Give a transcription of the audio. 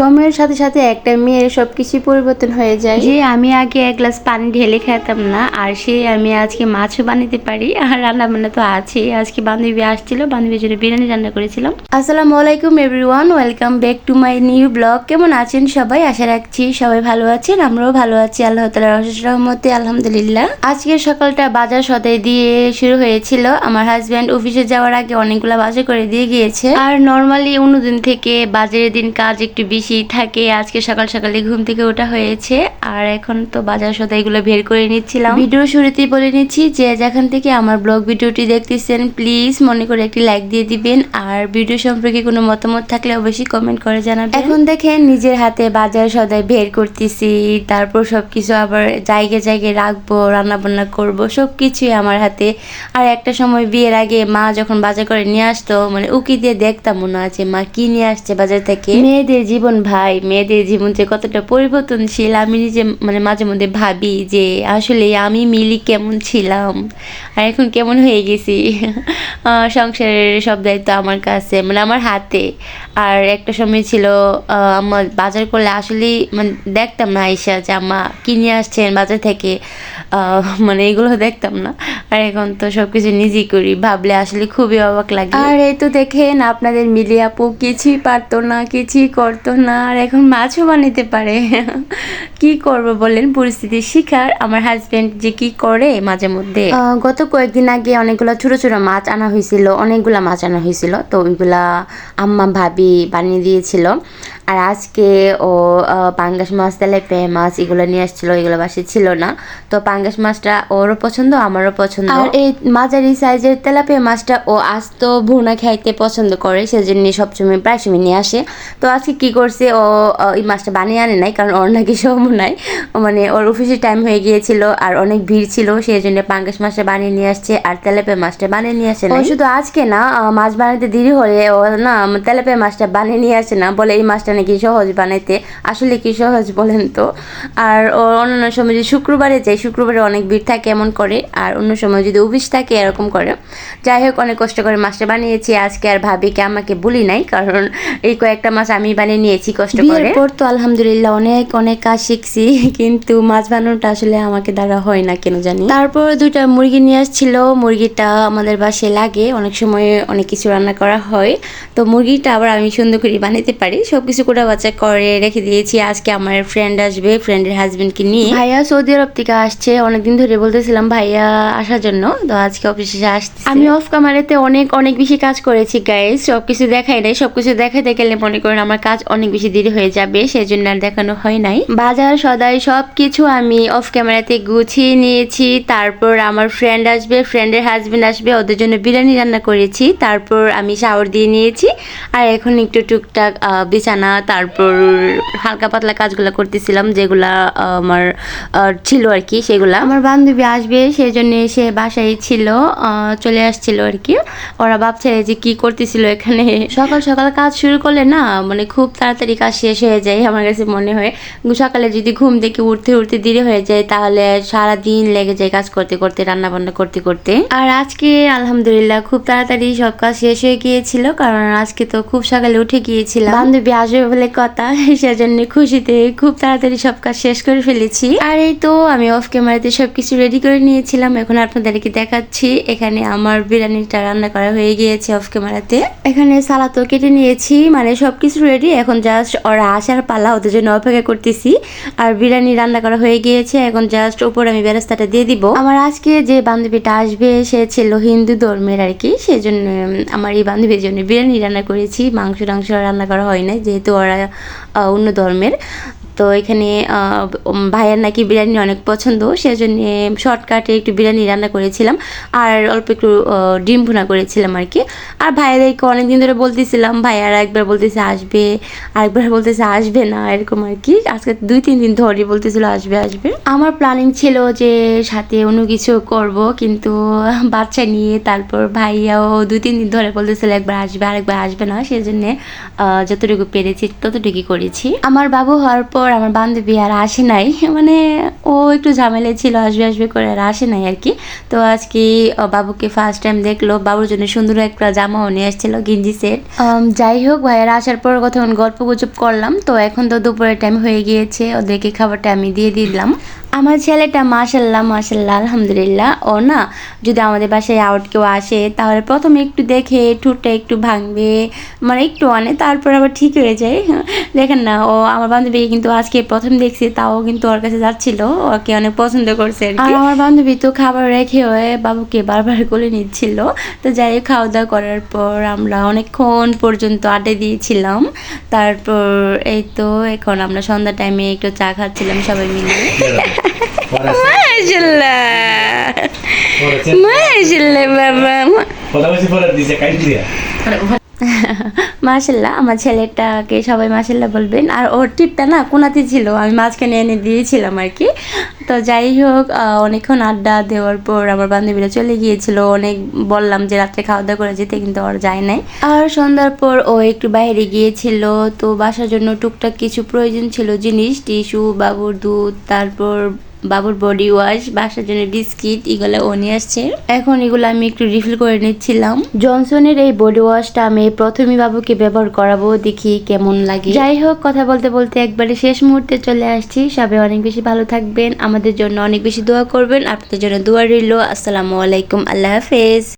সময়ের সাথে সাথে একটা মেয়ের সবকিছু পরিবর্তন হয়ে যায়। যে আমি আগে এক গ্লাস পানি ঢেলে খেতাম না, আর আমি আজকে মাছও বানাতে পারি, আর রান্না বান্না তো আছে। আজকে বান্ধবী আসছিল, বান্ধবীর জন্য বিরিয়ানি রান্না করেছিলাম। আসসালামু আলাইকুম everyone, welcome back to my new blog. কেমন আছেন সবাই? আশা রাখছি সবাই ভালো আছেন, আমরাও ভালো আছি আল্লাহ তাআলার অশেষ রহমতে, আলহামদুলিল্লাহ। আজকের সকালটা বাজার সদাই দিয়ে শুরু হয়েছিল। আমার হাজব্যান্ড অফিসে যাওয়ার আগে অনেকগুলো বাজার করে দিয়ে গিয়েছে। আর নর্মালি অন্যদিন থেকে বাজারের দিন কাজ একটু বেশি থাকে। আজকে সকাল সকালে ঘুম থেকে ওঠা হয়েছে, আর এখন তো বাজার সদাইগুলো বের করে নিচ্ছিলাম। ভিডিও শুরুতেই বলে নিচ্ছি যে যেখান থেকে আমার ব্লগ ভিডিওটি দেখতেছেন প্লিজ মনে করে একটি লাইক দিয়ে দিবেন, আর ভিডিও সম্পর্কে কোনো মতামত থাকলে অবশ্যই কমেন্ট করে জানাবেন। এখন দেখেন নিজের হাতে বাজার সদাই বের করতেছি, তারপর সবকিছু আবার জায়গায় জায়গায় রাখবো, রান্না বান্না করবো, সবকিছুই আমার হাতে। আর একটা সময় বিয়ের আগে মা যখন বাজার করে নিয়ে আসতো, মানে উকি দিয়ে দেখতাম মনে আছে মা কি নিয়ে আসছে বাজার থেকে। মেয়েদের জীবন ভাই, মেয়েদের জীবন যে কতটা পরিবর্তনশীল আমি নিজে মানে মাঝে মধ্যে ভাবি যে আসলে আমি মিলি কেমন ছিলাম আর এখন কেমন হয়ে গেছি। সংসারের সব দায়িত্ব আমার কাছে, মানে আমার হাতে। আর একটা সময় ছিল আমার বাজার করলে আসলেই মানে দেখতাম না আইসা যে আম্মা কি নিয়ে আসছেন বাজার থেকে, মানে এগুলো দেখতাম না। আর এখন তো সবকিছু নিজেই করি, ভাবলে আসলে খুবই অবাক লাগে। আর এই তো দেখেন আপনাদের মিলি আপু কিছুই পারতো না, কিছুই করতো না, আর এখন মাছও বানাতে পারে। কি করব বলেন, পরিস্থিতির শিকার। আমার হাজবেন্ড যে কি করে মাঝে মধ্যে। গত কয়েকদিন আগে অনেকগুলো ছোট ছোট মাছ আনা হয়েছিল, অনেকগুলা মাছ আনা হয়েছিল, তো ওইগুলা আম্মা ভাবি বানিয়ে দিয়েছিল। আর আজকে ও পাঙ্গাস মাছ, তেলাপিয়া মাছ এগুলো নিয়ে আসছিল, এগুলো বাসে ছিল না। তো পাঙ্গাস মাছটা ওরও পছন্দ, আমারও পছন্দ। আর এই মাঝারি সাইজের তেলাপিয়া মাছটা ও আস্ত ভুনা খাইতে পছন্দ করে, সেজন্য সবসময় প্রায় সময় নিয়ে আসে। তো আজকে কি করছে, ও এই মাছটা বানিয়ে আনে নাই, কারণ ওর নাকি সময় নাই, মানে ওর অফিসের টাইম হয়ে গিয়েছিল আর অনেক ভিড় ছিল, সেই জন্য পাঙ্গাস মাছটা বানিয়ে নিয়ে আসছে, আর তেলাপিয়া মাছটা বানিয়ে নিয়ে আসে না। শুধু আজকে না, মাছ বানাতে দেরি হলে ও না তেলাপিয়া মাছটা বানিয়ে নিয়ে আসে না, বলে এই মাছটা নাকি সহজ বানাইতে। আসলে কি সহজ বলেন তো? আর ও অন্যান্য সময় যদি শুক্রবারে যায়, শুক্রবারে অনেক ভিড় থাকে এমন করে, আর অন্য সময় যদি অফিস থাকে এরকম করে। যাই হোক, অনেক কষ্ট করে মাছটা বানিয়েছি আজকে, আর ভাবিকে আমাকে বলি নাই, কারণ এই কয়েকটা মাছ আমি বানিয়ে নিয়েছি কষ্ট করে। এরপর তো আলহামদুলিল্লাহ অনেক অনেক কাজ শিখছি, কিন্তু মাছ বানানোটা আসলে আমাকে দ্বারা হয় না কেন জানি। তারপর দুইটা মুরগি নিয়ে আসছিল, মুরগিটা আমাদের বাসায় লাগে, অনেক সময় অনেক কিছু রান্না করা হয়, তো মুরগিটা আবার আমি সুন্দর করে বানাতে পারি। সবকিছু কোটা বাচ্চা করে রেখে দিয়েছি। আজকে আমার ফ্রেন্ড আসবে, ফ্রেন্ডের হাজবেন্ডকে নিয়ে। ভাইয়া সৌদি আরব থেকে আসছে, অনেকদিন ধরে বলতেছিলাম ভাইয়া আসার জন্য, তো আজকে অফিসে আসছে। আমি অফ ক্যামেরাতে অনেক অনেক বেশি কাজ করেছি গাইস, সবকিছু দেখাই নাই। সবকিছু দেখাতে গেলে মনে করেন আমার কাজ অনেক বেশি দেরি হয়ে যাবে, সেজন্য আর দেখানো হয় নাই। বাজার সদাই সবকিছু আমি অফ ক্যামেরাতে গুছিয়ে নিয়েছি। তারপর আমার ফ্রেন্ড আসবে, ফ্রেন্ডের হাজবেন্ড আসবে, ওদের জন্য বিরিয়ানি রান্না করেছি। তারপর আমি শাওয়ার দিয়ে নিয়েছি, আর এখন একটু টুকটাক বিছানা, তারপর হালকা পাতলা কাজগুলো করতেছিলাম, যেগুলা আমার ছিল আর কি, সেগুলা। আমার বান্ধবী আসবে সেই জন্য সে বাসায় ছিল, চলে আসছিল আর কি। ওরা ভাবছে যে কি করতেছিল এখানে। সকাল সকাল কাজ শুরু করলে না, মানে খুব তাড়াতাড়ি কাজ শেষ হয়ে যায় আমার কাছে মনে হয়। সকালে যদি ঘুম থেকে উঠতে উঠতে দেরি হয়ে যায়, তাহলে সারাদিন লেগে যায় কাজ করতে করতে, রান্না বান্না করতে করতে। আর আজকে আলহামদুলিল্লাহ খুব তাড়াতাড়ি সব কাজ শেষ হয়ে গিয়েছিল, কারণ আজকে তো খুব সকালে উঠে গিয়েছিলাম। বান্ধবী আসবে বলে কথা, সেজন্য খুশিতে খুব তাড়াতাড়ি সব কাজ শেষ করে ফেলেছি। আর এই তো আমি অফ ক্যামেরাতে সবকিছু রেডি করে নিয়েছিলাম, এখন আপনাদেরকে দেখাচ্ছি। এখানে আমার বিরিয়ানিটা রান্না করা হয়ে গিয়েছে অফ ক্যামেরাতে। এখানে সালাদও কেটে নিয়েছি, মানে সবকিছু রেডি, এখন জাস্ট ওরা আসার পালা, ওদের জন্য অপেক্ষা করতেছি। আর বিরিয়ানি রান্না করা হয়ে গিয়েছে, এখন জাস্ট উপরে আমি বেরেস্তাটা দিয়ে দিব। আমার আজকে যে বান্ধবীটা আসবে সে ছিল হিন্দু ধর্মের আর কি, সেজন্য আমার এই বান্ধবীর জন্য বিরিয়ানি রান্না করেছি, মাংস টাংস রান্না করা হয় না, যেহেতু ওরা অন্য ধর্মের। তো এখানে ভাইয়ের নাকি বিরিয়ানি অনেক পছন্দ, সেজন্য শর্টকাটে একটু বিরিয়ানি রান্না করেছিলাম, আর অল্প একটু ডিম ভুনা করেছিলাম আর কি। আর ভাইয়াদেরকে অনেকদিন ধরে বলতেছিলাম, ভাইয়ারা একবার বলতেছে আসবে, আরেকবার বলতেছে আসবে না, এরকম আর কি। আজকে 2-3 দিন ধরে বলতেছিল আসবে আসবে। আমার প্ল্যানিং ছিল যে সাথে অন্য কিছু করব, কিন্তু বাচ্চা নিয়ে তারপর ভাইয়াও 2-3 দিন ধরে বলতেছিল একবার আসবে আরেকবার আসবে না, সেজন্য যতটুকু পেরেছি ততটুকুই করেছি। আমার বাবু হওয়ার পর আমার বান্ধবী আর আসে নাই, মানে ও একটু ঝামেলায় ছিল, আসবে আসবে করে আর আসে নাই আর কি। তো আজকে বাবুকে ফার্স্ট টাইম দেখলো, বাবুর জন্য সুন্দর একটা জামাও নিয়ে আসছিল, গেঞ্জি সেট। যাই হোক, ভাইয়েরা আসার পর কতক্ষণ গল্প গুজব করলাম। তো এখন তো দুপুরের টাইম হয়ে গিয়েছে, ওদেরকে খাবারটা আমি দিয়ে দিলাম। আমার ছেলেটা মাশাল্লাহ মাশাল্লাহ আলহামদুলিল্লাহ, ও না যদি আমাদের বাসায় আউট কেউ আসে তাহলে প্রথমে একটু দেখে ঠোঁটটা একটু ভাঙবে, মানে একটু আনে, তারপর আবার ঠিক হয়ে যায়। দেখেন না, ও আমার বান্ধবী কিন্তু আজকে প্রথম দেখছি, তাও কিন্তু ওর কাছে যাচ্ছিল, ওকে অনেক পছন্দ করছে আর কি। আর আমার বান্ধবী তো খাবার রেখে হয়ে বাবুকে বারবার কোলে নিচ্ছিল। তো যাই হোক, খাওয়া দাওয়া করার পর আমরা অনেকক্ষণ পর্যন্ত আড্ডা দিয়েছিলাম। তারপর এই তো এখন আমরা সন্ধ্যা টাইমে একটু চা খাচ্ছিলাম সবাই মিলে। মাশাআল্লাহ মাশাআল্লাহ বাবা, মাশাল্লাহ আমার ছেলেটাকে সবাই মাশাল্লাহ বলবেন। আর ওর টিপটা না কোনাতে ছিল, আমি মাঝখানে এনে দিয়েছিলাম আর কি। তো যাই হোক, অনেকক্ষণ আড্ডা দেওয়ার পর আমার বান্ধবীরা চলে গিয়েছিল, অনেক বললাম যে রাত্রে খাওয়া দাওয়া করে যেতে, কিন্তু ওর যায় নাই। আর সন্ধ্যার পর ও একটু বাইরে গিয়েছিল, তো বাসার জন্য টুকটাক কিছু প্রয়োজন ছিল জিনিস, টিস্যু, বাবুর দুধ, তারপর বাবুর বডি ওয়াশ, বাসার জন্য বিস্কিট, এগুলো ও নিয়ে আসছে। এখন এগুলো আমি একটু রিফিল করে নিচ্ছিলাম। জনসনের এই বডি ওয়াশটা আমি প্রথমে বাবুকে ব্যবহার করাবো, দেখি কেমন লাগে। যাই হোক, কথা বলতে বলতে একবারে শেষ মুহূর্তে চলে আসছি। সবাই অনেক বেশি ভালো থাকবেন, আমাদের জন্য অনেক বেশি দোয়া করবেন, আপনাদের জন্য দোয়া রইল। আসসালামু আলাইকুম, আল্লাহ হাফেজ।